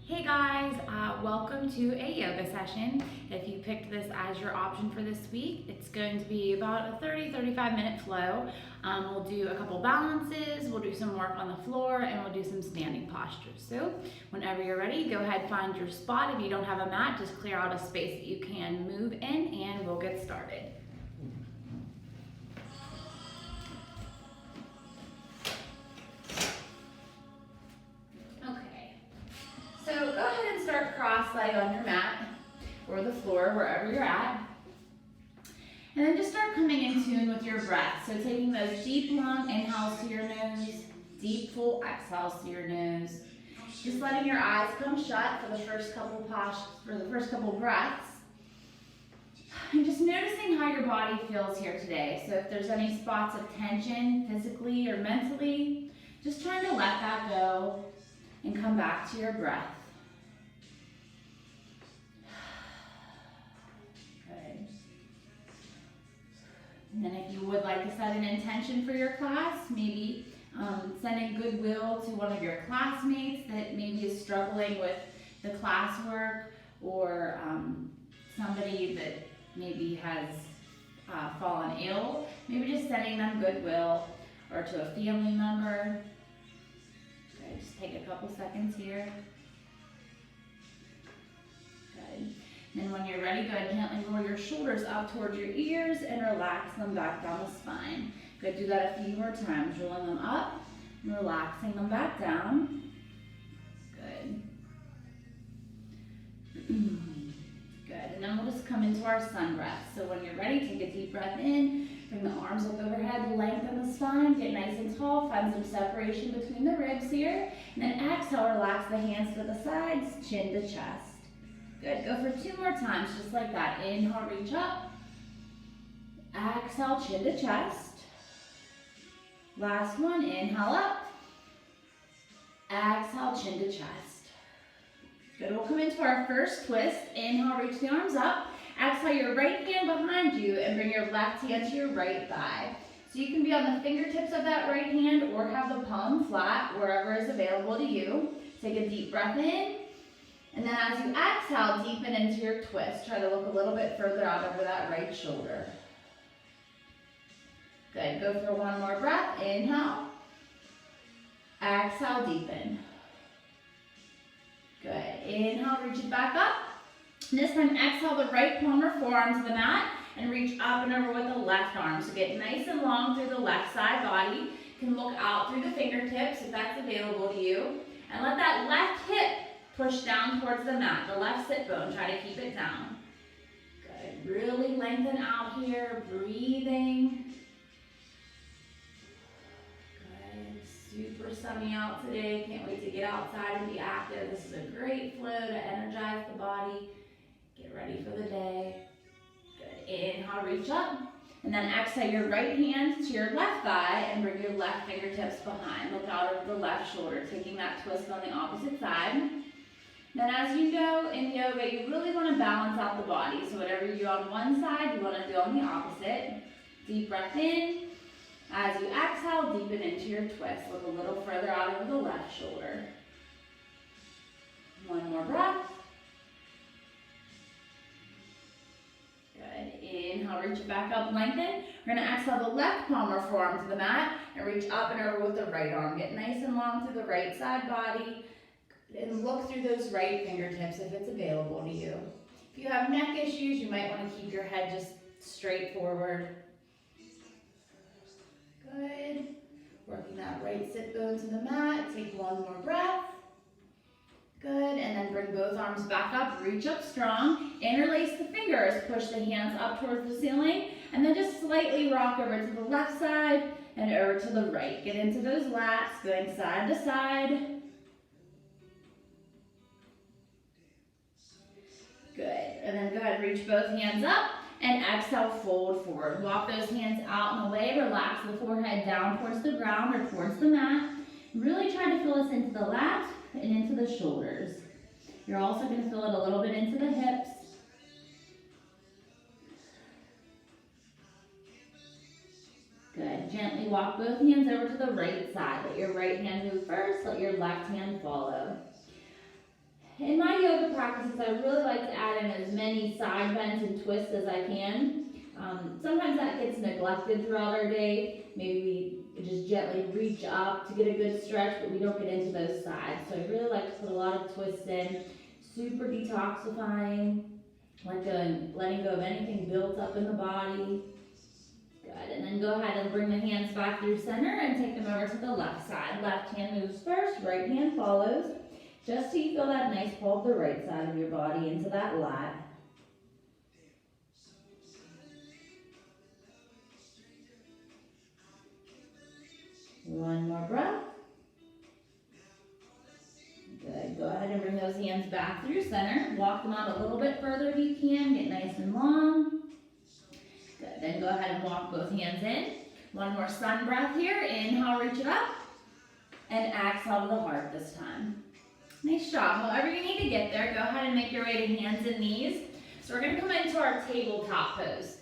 Hey guys, welcome to a yoga session. If you picked this as your option for this week, it's going to be about a 30-35 minute flow. We'll do a couple balances, we'll do some work on the floor, and we'll do some standing postures. So whenever you're ready, go ahead, find your spot. If you don't have a mat, just clear out a space that you can move in and we'll get started. So go ahead and start cross-legged on your mat or the floor, wherever you're at. And then just start coming in tune with your breath. So taking those deep, long inhales to your nose, deep, full exhales to your nose. Just letting your eyes come shut for the first couple breaths. And just noticing how your body feels here today. So if there's any spots of tension, physically or mentally, just trying to let that go and come back to your breath. Good. And then if you would like to set an intention for your class, maybe sending goodwill to one of your classmates that maybe is struggling with the classwork, or somebody that maybe has fallen ill, maybe just sending them goodwill, or to a family member. Just take a couple seconds here. Good. Then when you're ready, go ahead and gently roll your shoulders up towards your ears and relax them back down the spine. Good, do that a few more times, rolling them up and relaxing them back down. Good. Good, and then we'll just come into our sun breath. So when you're ready, take a deep breath in. Bring the arms up overhead, lengthen the spine, get nice and tall, find some separation between the ribs here. And then exhale, relax the hands to the sides, chin to chest. Good, go for 2 more times, just like that. Inhale, reach up. Exhale, chin to chest. Last one, inhale up. Exhale, chin to chest. Good, we'll come into our first twist. Inhale, reach the arms up. Exhale your right hand behind you and bring your left hand to your right thigh. So you can be on the fingertips of that right hand or have the palm flat, wherever is available to you. Take a deep breath in. And then as you exhale, deepen into your twist. Try to look a little bit further out over that right shoulder. Good, go for 1 more breath. Inhale. Exhale, deepen. Good, inhale, reach it back up. And this time, exhale the right palm or forearm to the mat and reach up and over with the left arm. So get nice and long through the left side body. You can look out through the fingertips if that's available to you. And let that left hip push down towards the mat, the left sit bone. Try to keep it down. Good. Really lengthen out here, breathing. Good. Super sunny out today. Can't wait to get outside and be active. This is a great flow to energize the body. Get ready for the day. Good. Inhale, reach up. And then exhale your right hand to your left thigh and bring your left fingertips behind. Look out over the left shoulder, taking that twist on the opposite side. Then as you know, in yoga, you really want to balance out the body. So whatever you do on one side, you want to do on the opposite. Deep breath in. As you exhale, deepen into your twist. Look a little further out over the left shoulder. 1 more breath. Good. Inhale, reach it back up, lengthen. We're going to exhale the left palm or forearm to the mat and reach up and over with the right arm. Get nice and long through the right side body. And look through those right fingertips if it's available to you. If you have neck issues, you might want to keep your head just straight forward. Good. Working that right sit bone to the mat. Take 1 more breath. Good, and then bring both arms back up, reach up strong, interlace the fingers, push the hands up towards the ceiling, and then just slightly rock over to the left side and over to the right. Get into those lats, going side to side. Good, and then go ahead, reach both hands up, and exhale, fold forward. Walk those hands out and away, relax the forehead down towards the ground or towards the mat. Really try to feel this into the lats and into the shoulders. You're also going to feel it a little bit into the hips. Good. Gently walk both hands over to the right side. Let your right hand move first. Let your left hand follow. In my yoga practices, I really like to add in as many side bends and twists as I can. Sometimes that gets neglected throughout our day. Maybe we just gently reach up to get a good stretch, but we don't get into those sides. So I really like to put a lot of twists in. Super detoxifying, letting go of anything built up in the body. Good, and then go ahead and bring the hands back through center and take them over to the left side. Left hand moves first, right hand follows. Just so you feel that nice pull of the right side of your body into that lat. One more breath. Good. Go ahead and bring those hands back through center. Walk them out a little bit further if you can. Get nice and long. Good. Then go ahead and walk both hands in. One more sun breath here. Inhale, reach it up. And exhale to the heart this time. Nice job. However you need to get there, go ahead and make your way to hands and knees. So we're going to come into our tabletop pose.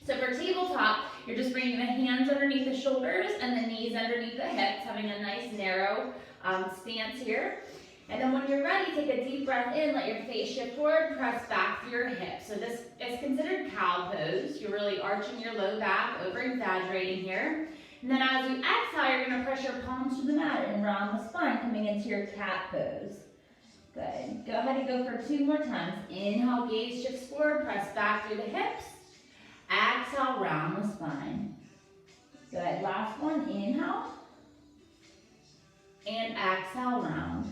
So for tabletop, you're just bringing the hands underneath the shoulders and the knees underneath the hips, having a nice narrow stance here. And then when you're ready, take a deep breath in, let your face shift forward, press back through your hips. So this is considered cow pose. You're really arching your low back, over exaggerating here. And then as you exhale, you're going to press your palms to the mat and round the spine, coming into your cat pose. Good. Go ahead and go for 2 more times. Inhale, gaze shifts forward, press back through the hips. Exhale, round the spine. Good. Last one. Inhale. And exhale, round.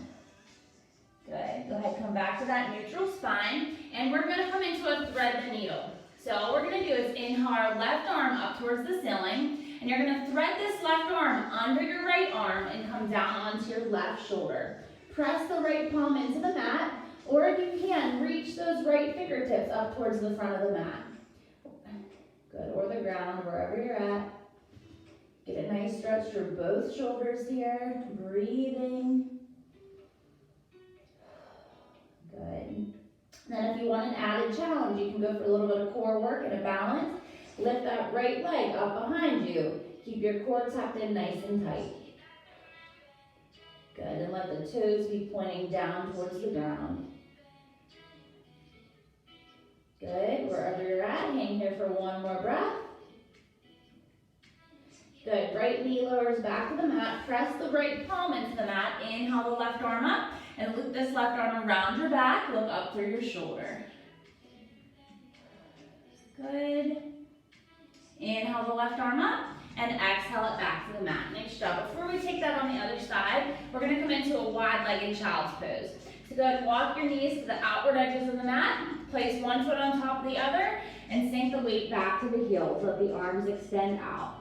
Good. Go ahead, come back to that neutral spine. And we're going to come into a thread the needle. So all we're going to do is inhale our left arm up towards the ceiling. And you're going to thread this left arm under your right arm and come down onto your left shoulder. Press the right palm into the mat. Or if you can, reach those right fingertips up towards the front of the mat. Good, or the ground, wherever you're at. Get a nice stretch through both shoulders here. Breathing. Good. Then if you want an added challenge, you can go for a little bit of core work and a balance. Lift that right leg up behind you. Keep your core tucked in nice and tight. Good, and let the toes be pointing down towards the ground. Good, wherever you're at, hang here for 1 more breath. Good, right knee lowers back to the mat. Press the right palm into the mat. Inhale the left arm up and loop this left arm around your back. Look up through your shoulder. Good. Inhale the left arm up and exhale it back to the mat. Nice job. Before we take that on the other side, we're going to come into a wide-legged child's pose. So go ahead and walk your knees to the outward edges of the mat. Place one foot on top of the other and sink the weight back to the heels. Let the arms extend out.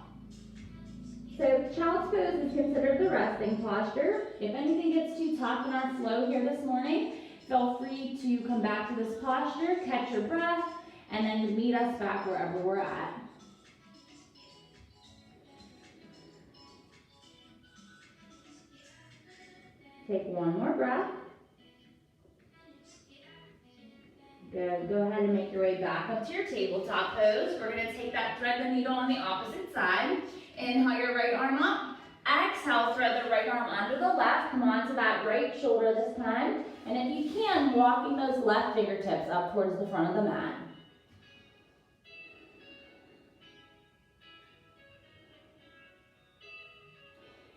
So child's pose is considered the resting posture. If anything gets too tough in our flow here this morning, feel free to come back to this posture, catch your breath, and then meet us back wherever we're at. Take 1 more breath. Good. Go ahead and make your way back up to your tabletop pose. We're going to take that thread the needle on the opposite side. Inhale your right arm up. Exhale, thread the right arm under the left. Come on to that right shoulder this time. And if you can, walking those left fingertips up towards the front of the mat.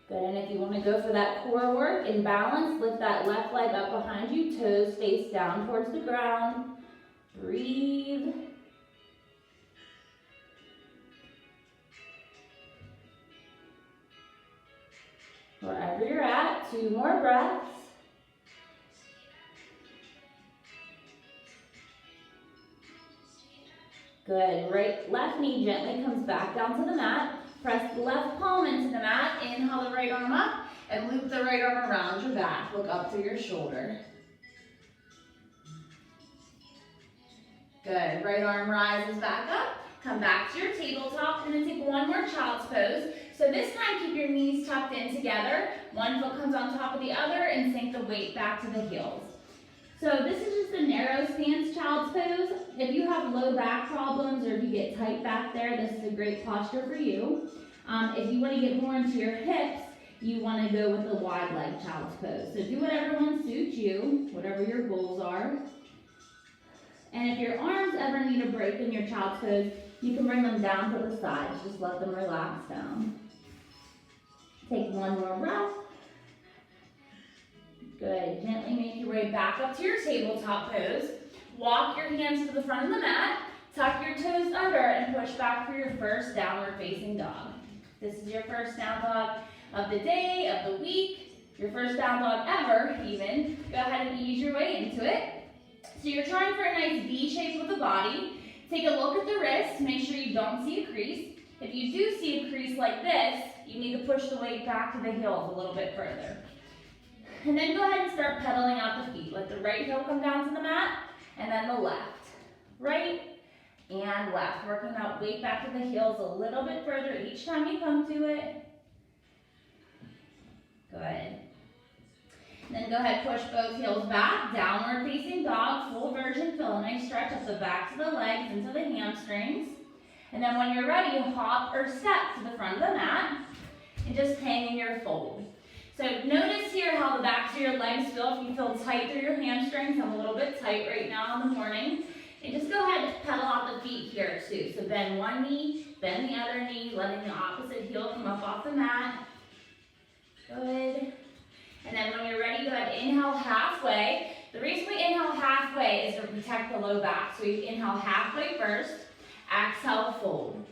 Good, and if you want to go for that core work in balance, lift that left leg up behind you, toes face down towards the ground. Breathe. Wherever you're at, 2 more breaths. Good, left knee gently comes back down to the mat. Press the left palm into the mat. Inhale the right arm up and loop the right arm around your back. Look up through your shoulder. Good. Right arm rises back up. Come back to your tabletop and then take 1 more child's pose. So this time keep your knees tucked in together. 1 foot comes on top of the other and sink the weight back to the heels. So this is just a narrow stance child's pose. If you have low back problems or if you get tight back there, this is a great posture for you. If you want to get more into your hips, you want to go with the wide leg child's pose. So do whatever one suits you, whatever your goals are. And if your arms ever need a break in your child's pose, you can bring them down to the sides. Just let them relax down. Take one more breath. Good. Gently make your way back up to your tabletop pose. Walk your hands to the front of the mat. Tuck your toes under and push back for your first downward facing dog. This is your first down dog of the day, of the week, your first down dog ever even. Go ahead and ease your way into it. So you're trying for a nice V shape with the body. Take a look at the wrists. Make sure you don't see a crease. If you do see a crease like this, you need to push the weight back to the heels a little bit further. And then go ahead and start pedaling out the feet. Let the right heel come down to the mat, and then the left. Right and left. Working that weight back to the heels a little bit further each time you come to it. Good. Then go ahead, push both heels back, downward facing dog, full version. Feel a nice stretch up the backs of the legs into the hamstrings. And then when you're ready, hop or step to the front of the mat and just hang in your fold. So notice here how the backs of your legs feel. If you feel tight through your hamstrings, I'm a little bit tight right now in the morning. And just go ahead and pedal out the feet here too. So bend one knee, bend the other knee, letting the opposite heel come up off the mat. Good. And then when you're ready, go ahead and inhale halfway. The reason we inhale halfway is to protect the low back. So we inhale halfway first, exhale, fold.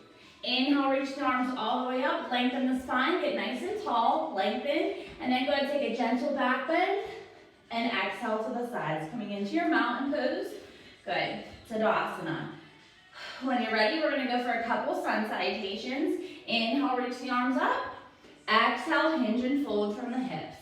Inhale, reach the arms all the way up, lengthen the spine, get nice and tall, lengthen, and then go ahead and take a gentle back bend, and exhale to the sides, coming into your mountain pose. Good, Tadasana. When you're ready, we're gonna go for a couple sun salutations. Inhale, reach the arms up. Exhale, hinge and fold from the hips.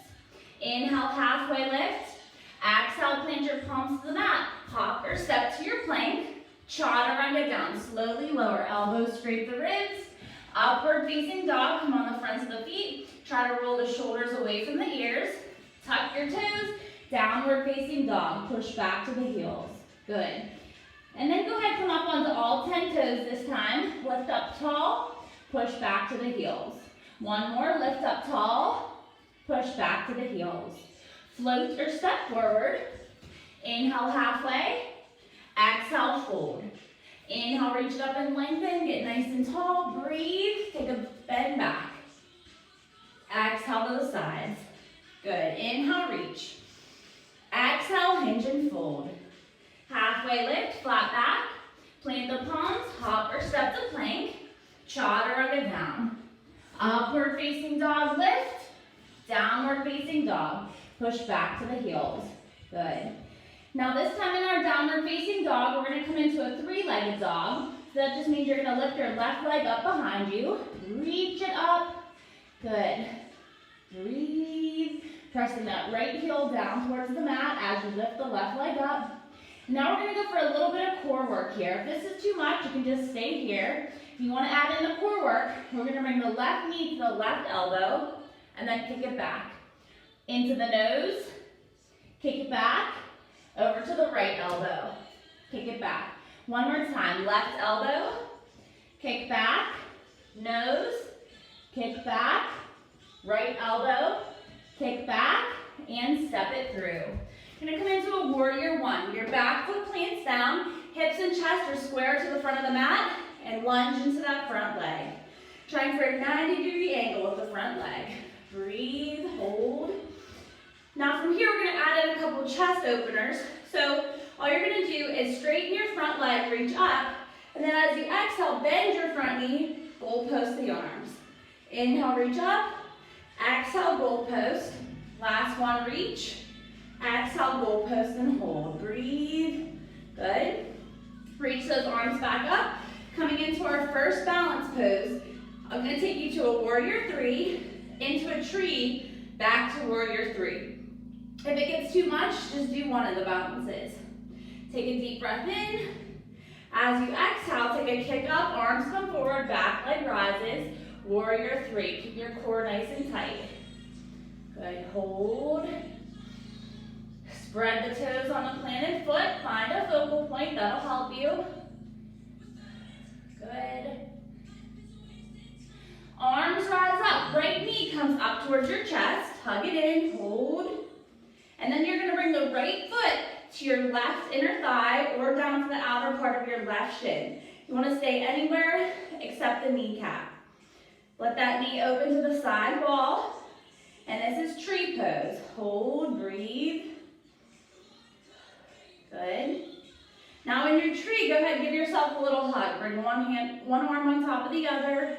Inhale, halfway lift. Exhale, plant your palms to the mat. Hop or step to your plank. Chaturanga down, slowly lower, elbows scrape the ribs. Upward facing dog, come on the fronts of the feet. Try to roll the shoulders away from the ears. Tuck your toes, downward facing dog, push back to the heels. Good. And then go ahead, come up onto all 10 toes this time. Lift up tall, push back to the heels. One more, lift up tall, push back to the heels. Float or step forward. Inhale halfway. Exhale, fold. Inhale, reach it up and lengthen. Get nice and tall. Breathe. Take a bend back. Exhale to the sides. Good. Inhale, reach. Exhale, hinge and fold. Halfway lift, flat back. Plant the palms, hop or step to plank. Chaturanga down. Upward facing dog, lift. Downward facing dog. Push back to the heels. Good. Now this time in our downward facing dog, we're going to come into a three-legged dog. So that just means you're going to lift your left leg up behind you. Reach it up. Good. Breathe. Pressing that right heel down towards the mat as you lift the left leg up. Now we're going to go for a little bit of core work here. If this is too much, you can just stay here. If you want to add in the core work, we're going to bring the left knee to the left elbow and then kick it back. Into the nose, kick it back. Over to the right elbow, kick it back. One more time, left elbow, kick back, nose, kick back, right elbow, kick back, and step it through. You're gonna come into a warrior one. Your back foot plants down, hips and chest are square to the front of the mat, and lunge into that front leg. Trying for a 90-degree angle with the front leg. Breathe, hold. Now from here, we're going to add in a couple chest openers. So all you're going to do is straighten your front leg, reach up, and then as you exhale, bend your front knee, goalpost the arms. Inhale, reach up, exhale, goalpost. Last one, reach. Exhale, goalpost and hold. Breathe. Good. Reach those arms back up. Coming into our first balance pose, I'm going to take you to a warrior three, into a tree, back to warrior three. If it gets too much, just do one of the balances. Take a deep breath in. As you exhale, take a kick up, arms come forward, back leg rises. Warrior three. Keep your core nice and tight. Good. Hold. Spread the toes on the planted foot. Find a focal point. That'll help you. Good. Arms rise up. Right knee comes up towards your chest. Hug it in, hold. And then you're gonna bring the right foot to your left inner thigh or down to the outer part of your left shin. You wanna stay anywhere except the kneecap. Let that knee open to the side wall. And this is tree pose. Hold, breathe. Good. Now in your tree, go ahead and give yourself a little hug. Bring one arm on top of the other.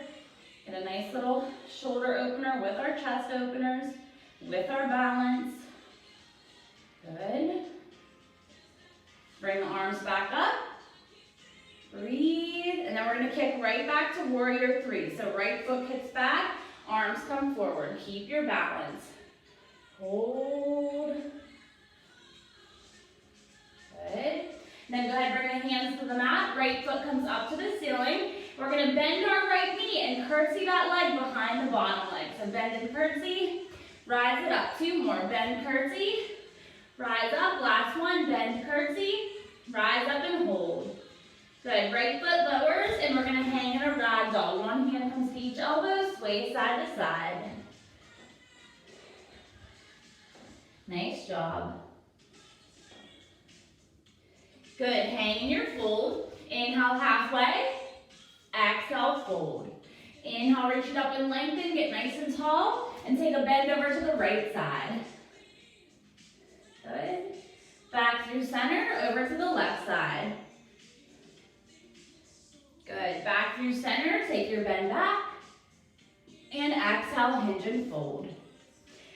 Get a nice little shoulder opener with our chest openers, with our balance. Good. Bring the arms back up. Breathe. And then we're going to kick right back to warrior three. So right foot kicks back, arms come forward. Keep your balance. Hold. Good. Then go ahead, bring the hands to the mat. Right foot comes up to the ceiling. We're going to bend our right knee and curtsy that leg behind the bottom leg. So bend and curtsy. Rise it up. Two more. Bend, curtsy. Rise up. Last one. Bend, curtsy. Rise up and hold. Good. Right foot lowers and we're going to hang in a ragdoll. One hand comes to each elbow. Sway side to side. Nice job. Good, hang in your fold. Inhale halfway, exhale fold. Inhale, reach it up and lengthen, get nice and tall, and take a bend over to the right side. Good. Back through center, over to the left side. Good, back through center, take your bend back, and exhale, hinge and fold.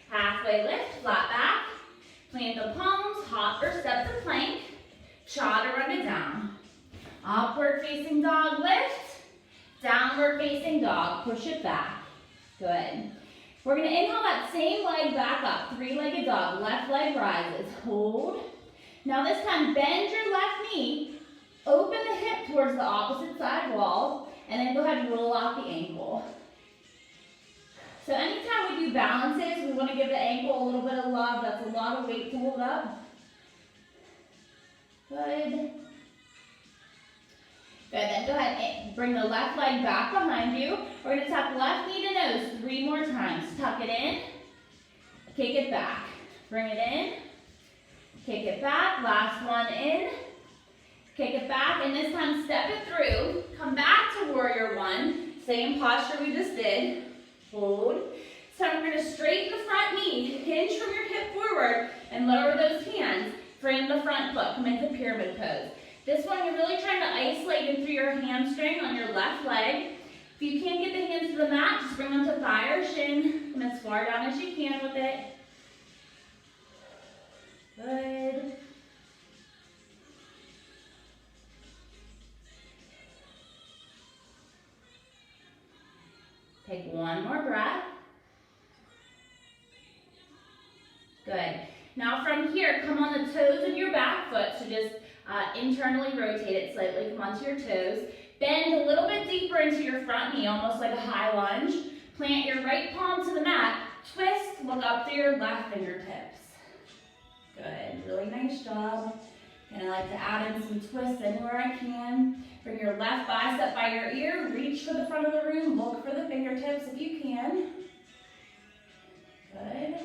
Halfway lift, flat back, plant the palms, hop or step to plank. Chaturanga down. Upward facing dog lift. Downward facing dog. Push it back. Good. We're going to inhale that same leg back up. Three-legged dog. Left leg rises. Hold. Now this time bend your left knee. Open the hip towards the opposite side wall. And then go ahead and roll out the ankle. So anytime we do balances, we want to give the ankle a little bit of love. That's a lot of weight to hold up. Good. Good, then go ahead and bring the left leg back behind you. We're going to tap left knee to nose 3 more times. Tuck it in, kick it back. Bring it in, kick it back. Last one in, kick it back. And this time step it through. Come back to warrior one. Same posture we just did. Hold. So we're going to straighten the front knee, hinge from your hip forward, and lower those hands. Frame the front foot, come into pyramid pose. This one, you're really trying to isolate in through your hamstring on your left leg. If you can't get the hands to the mat, just bring them to thigh or shin. Come as far down as you can with it. Good. Take one more breath. Good. Now from here, come on the toes of your back foot. So just internally rotate it slightly. Come onto your toes. Bend a little bit deeper into your front knee, almost like a high lunge. Plant your right palm to the mat. Twist, look up through your left fingertips. Good, really nice job. And I like to add in some twists anywhere I can. Bring your left bicep by your ear. Reach for the front of the room. Look for the fingertips if you can. Good.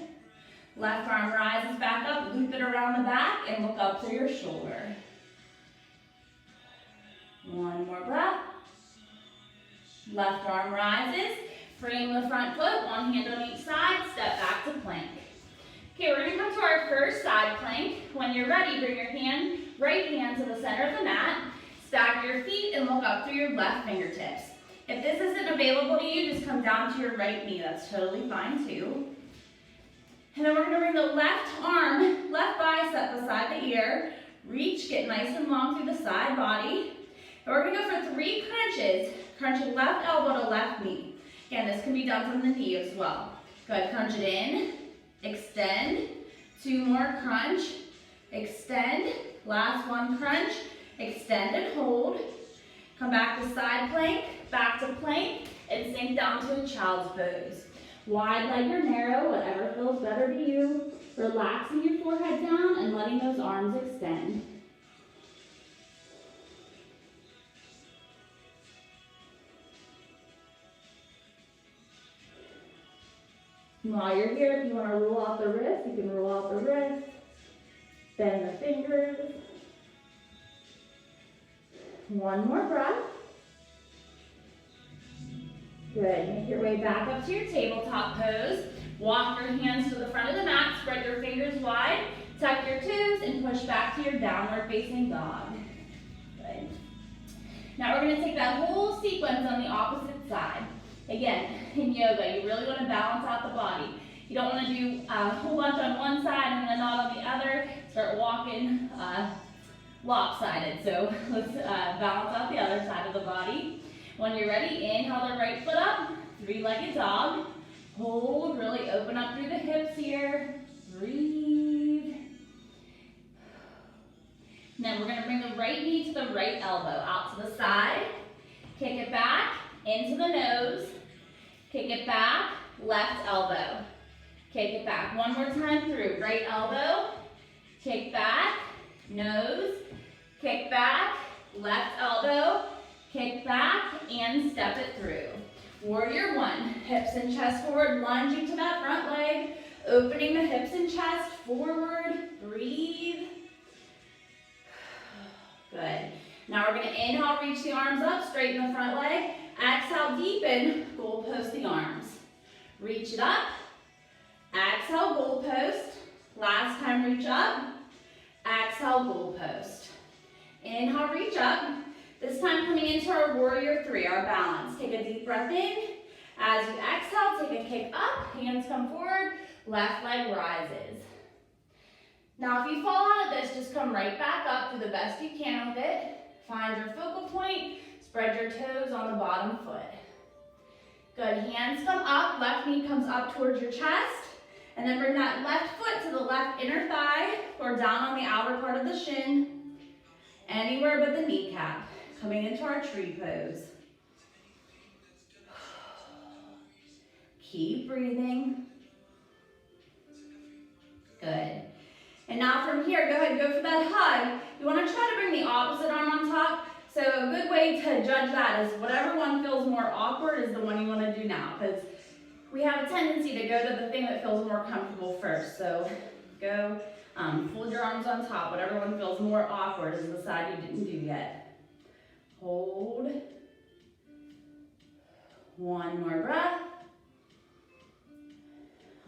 Left arm rises back up, loop it around the back, and look up to your shoulder. One more breath. Left arm rises, frame the front foot, one hand on each side, step back to plank. Okay, we're gonna come to our first side plank. When you're ready, bring your right hand to the center of the mat, stack your feet, and look up through your left fingertips. If this isn't available to you, just come down to your right knee. That's totally fine too. And then we're going to bring the left arm, left bicep beside the ear. Reach, get nice and long through the side body. And we're going to go for 3 crunches, crunching left elbow to left knee. Again, this can be done from the knee as well. Go ahead, crunch it in, extend, 2 more crunch, extend, last one crunch, extend and hold. Come back to side plank, back to plank, and sink down to a child's pose. Wide leg or narrow, whatever feels better to you. Relaxing your forehead down and letting those arms extend. While you're here, if you want to roll out the wrist, you can roll out the wrist. Bend the fingers. One more breath. Good. Make your way back up to your tabletop pose. Walk your hands to the front of the mat. Spread your fingers wide. Tuck your toes and push back to your downward facing dog. Good. Now we're going to take that whole sequence on the opposite side. Again, in yoga, you really want to balance out the body. You don't want to do a whole bunch on one side and then not on the other. Start walking lopsided. So let's balance out the other side of the body. When you're ready, inhale the right foot up, three-legged dog. Hold, really open up through the hips here. Breathe. And then we're going to bring the right knee to the right elbow, out to the side. Kick it back, into the nose. Kick it back, left elbow. Kick it back. One more time through. Right elbow, kick back, nose, kick back, left elbow, kick back, and step it through. Warrior one, hips and chest forward, lunging to that front leg, opening the hips and chest forward, breathe. Good. Now we're going to inhale, reach the arms up, straighten the front leg. Exhale, deepen, goalpost the arms. Reach it up. Exhale, goalpost. Last time, reach up. Exhale, goalpost. Inhale, reach up. This time coming into our warrior three, our balance. Take a deep breath in. As you exhale, take a kick up. Hands come forward. Left leg rises. Now, if you fall out of this, just come right back up. Do the best you can with it. Find your focal point. Spread your toes on the bottom foot. Good. Hands come up. Left knee comes up towards your chest. And then bring that left foot to the left inner thigh or down on the outer part of the shin. Anywhere but the kneecap. Coming into our tree pose. Keep breathing. Good. And now from here, go ahead and go for that hug. You want to try to bring the opposite arm on top. So a good way to judge that is whatever one feels more awkward is the one you want to do now. Because we have a tendency to go to the thing that feels more comfortable first. So go, fold your arms on top. Whatever one feels more awkward is the side you didn't do yet. Hold. One more breath.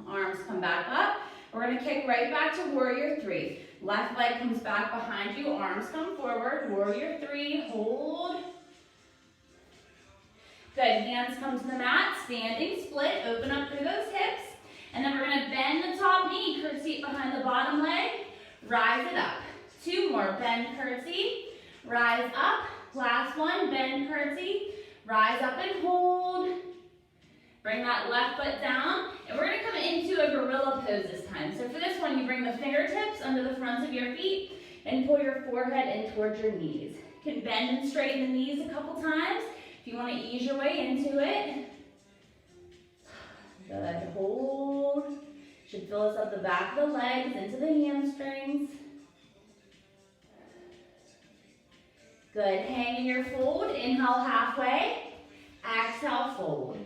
Arms come back up. We're going to kick right back to warrior three. Left leg comes back behind you. Arms come forward. Warrior three. Hold. Good. Hands come to the mat. Standing split. Open up through those hips. And then we're going to bend the top knee. Curtsy behind the bottom leg. Rise it up. Two more. Bend, curtsy. Rise up. Last one. Bend, curtsy. Rise up and hold. Bring that left foot down, and we're going to come into a gorilla pose this time. So for this one, you bring the fingertips under the fronts of your feet and pull your forehead in towards your knees. You can bend and straighten the knees a couple times if you want to ease your way into it. Good. Hold. Should fill us up the back of the legs into the hamstrings. Good. Hang in your fold. Inhale halfway. Exhale, fold.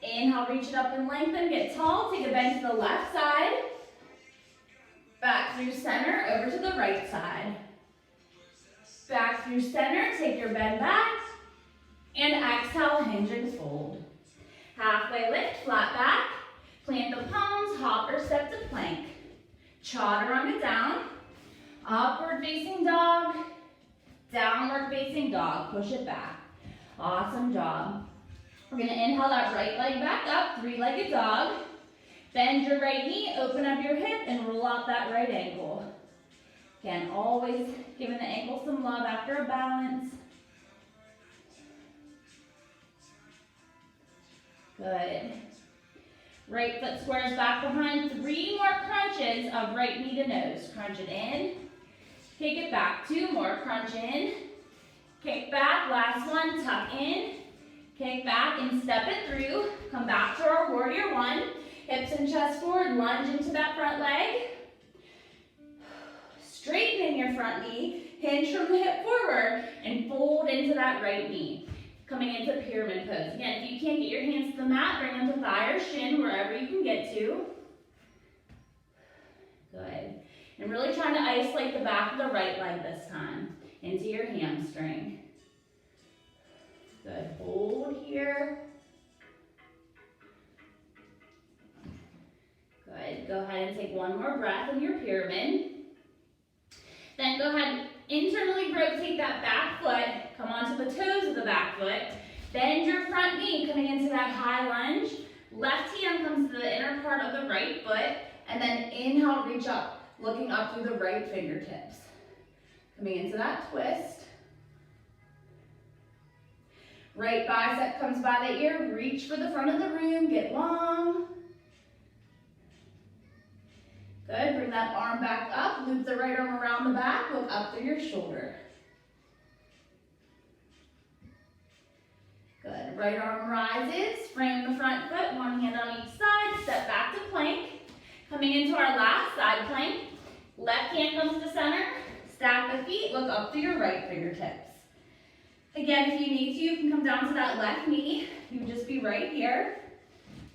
Inhale, reach it up and lengthen, get tall, take a bend to the left side, back through center, over to the right side. Back through center, take your bend back, and exhale, hinge and fold. Halfway lift, flat back, plant the palms, hop or step to plank. Chaturanga down, upward facing dog, downward facing dog, push it back. Awesome job. We're going to inhale that right leg back up, three-legged dog. Bend your right knee, open up your hip, and roll out that right ankle. Again, always giving the ankle some love after a balance. Good. Right foot squares back behind. 3 more crunches of right knee to nose. Crunch it in. Kick it back. 2 more. Crunch in. Kick back. Last one. Tuck in. Kick back and step it through. Come back to our warrior one. Hips and chest forward. Lunge into that front leg. Straighten in your front knee. Hinge from the hip forward and fold into that right knee. Coming into pyramid pose. Again, if you can't get your hands to the mat, bring them to thigh or shin, wherever you can get to. Good. And really trying to isolate the back of the right leg this time into your hamstring. Good. Hold here. Good. Go ahead and take one more breath in your pyramid. Then go ahead and internally rotate that back foot. Come onto the toes of the back foot. Bend your front knee coming into that high lunge. Left hand comes to the inner part of the right foot. And then inhale, reach up, looking up through the right fingertips. Coming into that twist. Right bicep comes by the ear. Reach for the front of the room. Get long. Good. Bring that arm back up. Loop the right arm around the back. Look up through your shoulder. Good. Right arm rises. Frame the front foot. One hand on each side. Step back to plank. Coming into our last side plank. Left hand comes to center. Stack the feet. Look up through your right fingertips. Again, if you need to, you can come down to that left knee. You would just be right here.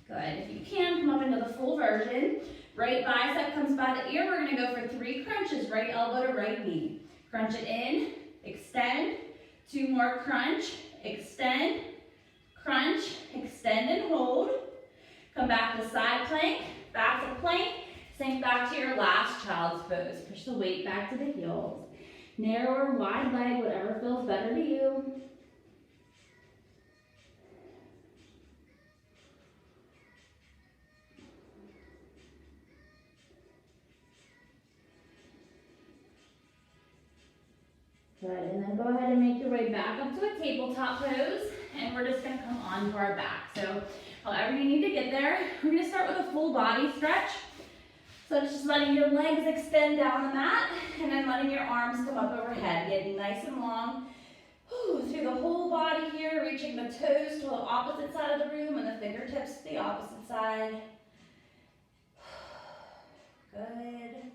Good. If you can, come up into the full version. Right bicep comes by the ear. We're going to go for 3 crunches. Right elbow to right knee. Crunch it in. Extend. 2 more crunch. Extend. Crunch. Extend and hold. Come back to side plank. Back to plank. Sink back to your last child's pose. Push the weight back to the heels. Narrow or wide leg, whatever feels better to you. Good, and then go ahead and make your way back up to a tabletop pose, and we're just gonna come onto our back. So however you need to get there, we're gonna start with a full body stretch. So it's just letting your legs extend down the mat, and then letting your arms come up overhead, getting nice and long. Through the whole body here, reaching the toes to the opposite side of the room and the fingertips to the opposite side. Good.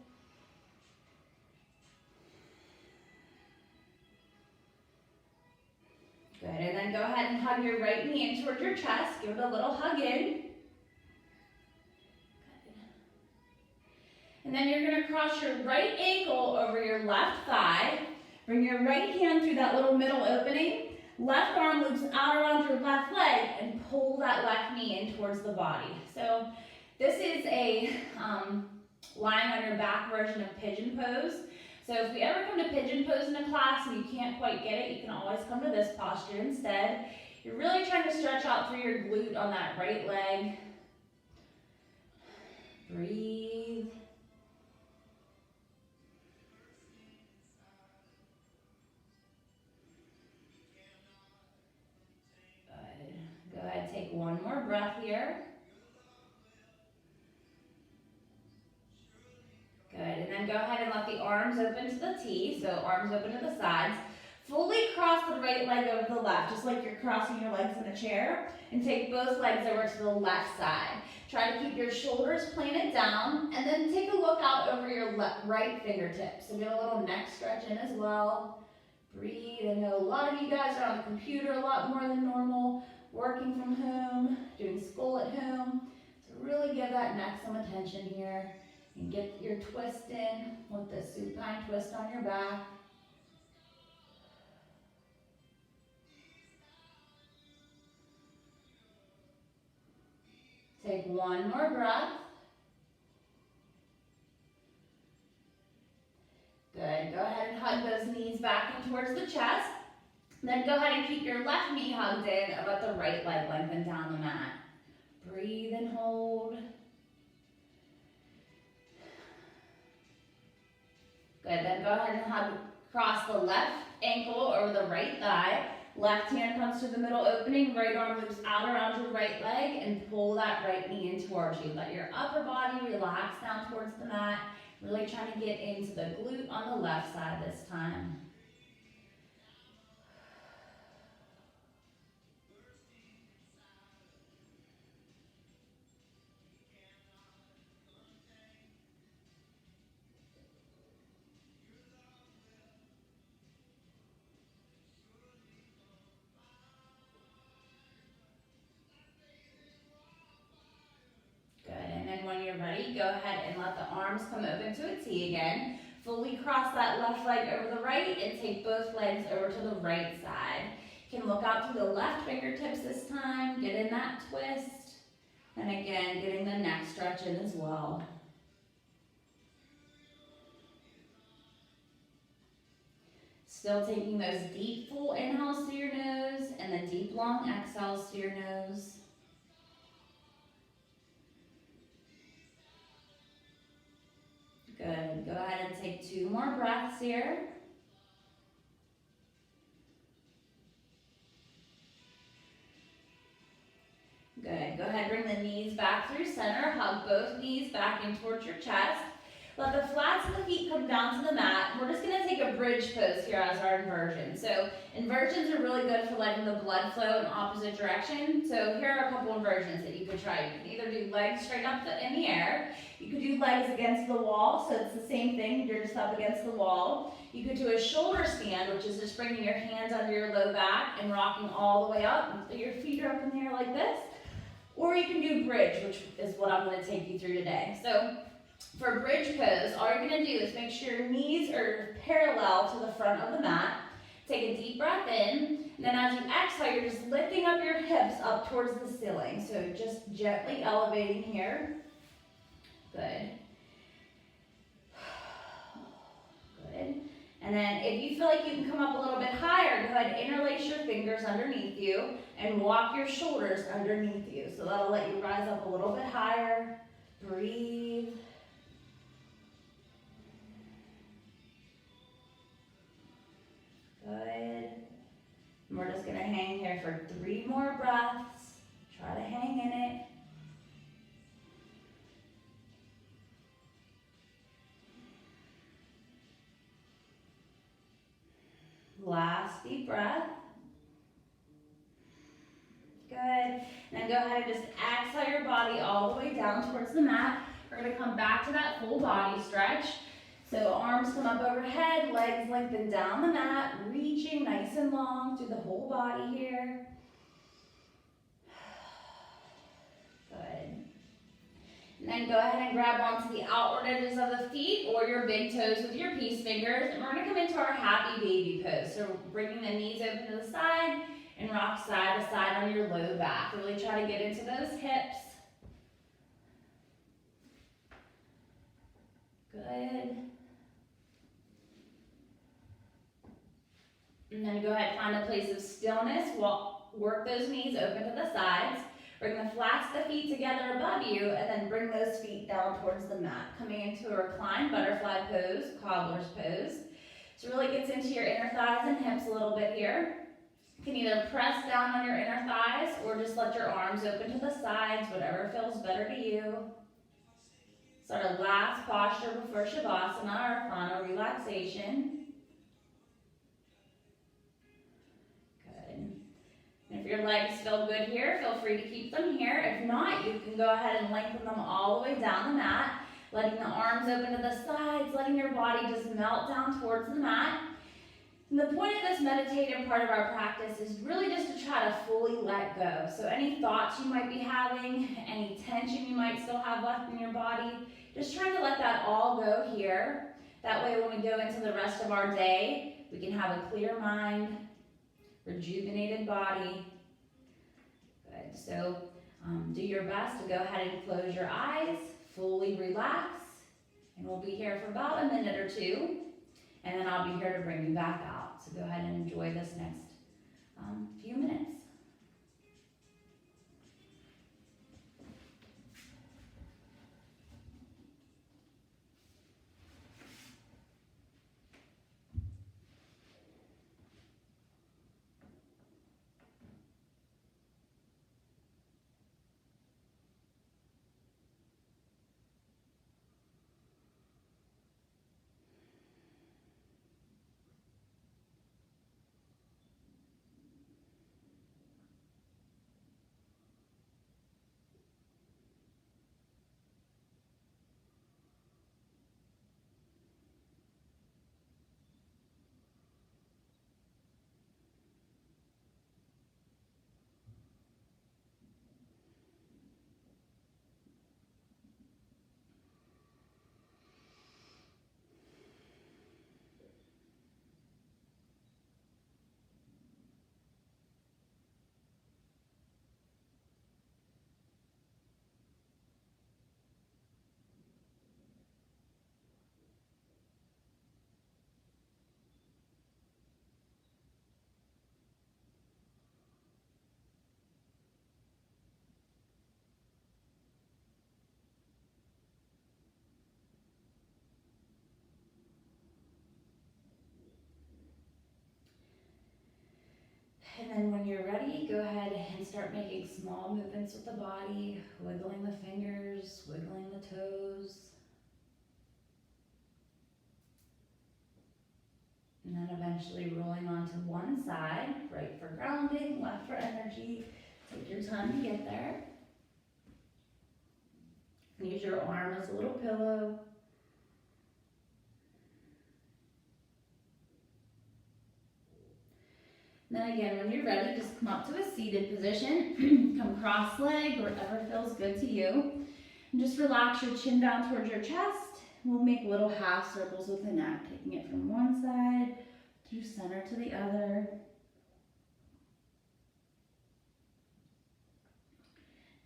Good, and then go ahead and hug your right knee in towards your chest. Give it a little hug in. Good. And then you're going to cross your right ankle over your left thigh. Bring your right hand through that little middle opening. Left arm loops out around your left leg and pull that left knee in towards the body. So this is a lying on your back version of pigeon pose. So if we ever come to pigeon pose in a class and you can't quite get it, you can always come to this posture instead. You're really trying to stretch out through your glute on that right leg. Breathe. Good. Go ahead, take one more breath here. Good, and then go ahead and let the arms open to the T, so arms open to the sides. Fully cross the right leg over the left, just like you're crossing your legs in a chair, and take both legs over to the left side. Try to keep your shoulders planted down, and then take a look out over your right fingertips. So get a little neck stretch in as well. Breathe. I know a lot of you guys are on the computer a lot more than normal, working from home, doing school at home. So really give that neck some attention here. And get your twist in with the supine twist on your back. Take one more breath. Good. Go ahead and hug those knees back in towards the chest. Then go ahead and keep your left knee hugged in and let the right leg lengthen down the mat. Breathe and hold. Good, then go ahead and hug, cross the left ankle over the right thigh. Left hand comes to the middle opening, right arm loops out around your right leg and pull that right knee in towards you. Let your upper body relax down towards the mat. Really trying to get into the glute on the left side this time. ready, go ahead and let the arms come open to a T again. Fully cross that left leg over the right and take both legs over to the right side. You can look out to the left fingertips this time, get in that twist. And again, getting the neck stretch in as well. Still taking those deep full inhales through your nose and the deep long exhales through your nose. Good. Go ahead and take 2 more breaths here. Good. Go ahead, bring the knees back through center. Hug both knees back in towards your chest. Let the flats of the feet come down to the mat. We're just going to take a bridge pose here as our inversion. So inversions are really good for letting the blood flow in opposite direction. So here are a couple inversions that you could try. You can either do legs straight up in the air. You could do legs against the wall, so it's the same thing. You're just up against the wall. You could do a shoulder stand, which is just bringing your hands under your low back and rocking all the way up until your feet are up in the air like this. Or you can do bridge, which is what I'm going to take you through today. So for bridge pose, all you're going to do is make sure your knees are parallel to the front of the mat. Take a deep breath in, and then as you exhale, you're just lifting up your hips up towards the ceiling. So just gently elevating here. Good. Good. And then if you feel like you can come up a little bit higher, go ahead and interlace your fingers underneath you and walk your shoulders underneath you. So that'll let you rise up a little bit higher. Breathe. Good. And we're just going to hang here for 3 more breaths. Try to hang in it. Last deep breath. Good. And then go ahead and just exhale your body all the way down towards the mat. We're going to come back to that full body stretch. So arms come up overhead, legs lengthen down the mat, reaching nice and long through the whole body here. Good. And then go ahead and grab onto the outward edges of the feet or your big toes with your peace fingers. And we're going to come into our happy baby pose. So bringing the knees open to the side and rock side to side on your low back. Really try to get into those hips. Good. And then go ahead and find a place of stillness. Work those knees open to the sides. Bring the flats of the feet together above you, and then bring those feet down towards the mat. Coming into a reclined butterfly pose, cobbler's pose. So really gets into your inner thighs and hips a little bit here. You can either press down on your inner thighs or just let your arms open to the sides, whatever feels better to you. It's our last posture before Shavasana, our final relaxation. And if your legs feel good here, feel free to keep them here. If not, you can go ahead and lengthen them all the way down the mat, letting the arms open to the sides, letting your body just melt down towards the mat. And the point of this meditative part of our practice is really just to try to fully let go. So any thoughts you might be having, any tension you might still have left in your body, just trying to let that all go here. That way when we go into the rest of our day, we can have a clear mind, rejuvenated body. Good. So do your best to go ahead and close your eyes, fully relax, and we'll be here for about a minute or 2, and then I'll be here to bring you back out. So go ahead and enjoy this next few minutes. And then when you're ready, go ahead and start making small movements with the body, wiggling the fingers, wiggling the toes. And then eventually rolling onto one side, right for grounding, left for energy. Take your time to get there. Use your arm as a little pillow. Then again, when you're ready, just come up to a seated position. Come cross-legged, wherever feels good to you. And just relax your chin down towards your chest. We'll make little half circles with the neck, taking it from one side through center to the other.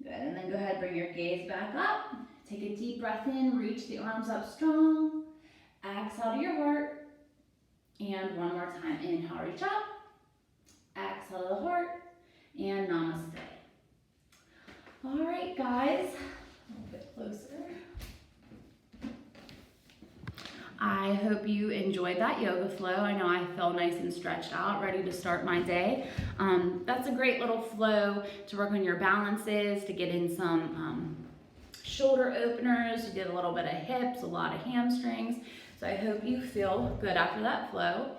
Good, and then go ahead, bring your gaze back up. Take a deep breath in, reach the arms up strong. Exhale to your heart. And one more time, inhale, reach up. Exhale to the heart, and namaste. All right, guys, a little bit closer. I hope you enjoyed that yoga flow. I know I feel nice and stretched out, ready to start my day. That's a great little flow to work on your balances, to get in some shoulder openers, to get a little bit of hips, a lot of hamstrings. So I hope you feel good after that flow.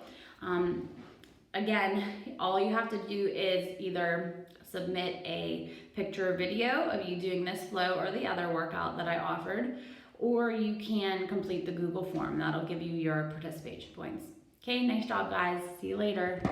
Again, all you have to do is either submit a picture or video of you doing this flow or the other workout that I offered, or you can complete the Google form. That'll give you your participation points. Okay, nice job, guys. See you later.